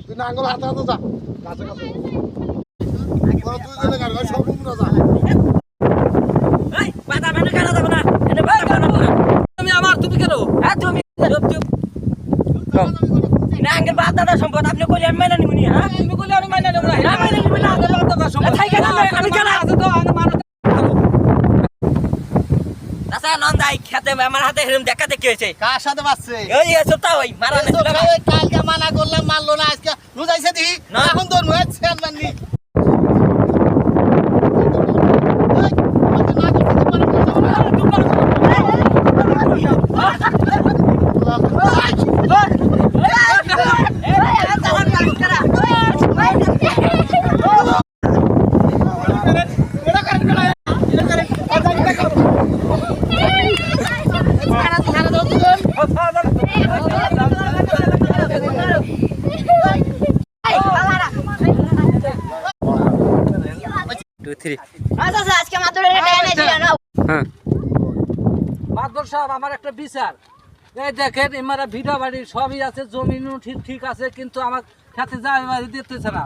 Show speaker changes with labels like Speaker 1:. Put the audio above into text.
Speaker 1: তুই নাঙ্গল হাতে হাতে যা কাছে কাছে তুই জেলে গাড়ি সব না যা
Speaker 2: এই বাধা মেনে কেন যাবে না এটা বাধা কেন তুমি আমার তুমি কেন হ্যাঁ তুমি চুপ চুপ নাঙ্গল বাধাটা সম্পদ আপনি কইলে আমি মাইনা নিবনি হ্যাঁ তুমি কইলে আমি মাইনা নেব না হ্যাঁ মাইনা নিব না নাঙ্গল বাধাটা সম্পদ তাই কেন আমি কেন আছে তো আমি মারো দাদা নন্দাই খেতে আমার হাতে হেরম দেখা দেখি হয়েছে
Speaker 1: কার সাথে বাসছে
Speaker 2: ওই এসো তা ওই মারা না
Speaker 1: কালকে মানা করলাম মারলো না আজকে লুজাইছে দেখি এখন তোর মুয়ে ছেন মাননি
Speaker 3: মাদবর সাহেব আমার একটা বিচার এই দেখেন এমারা ভিড়া বাড়ি সবই আছে জমিনও ঠিক ঠিক আছে কিন্তু আমার সাথে যা দিতেছে না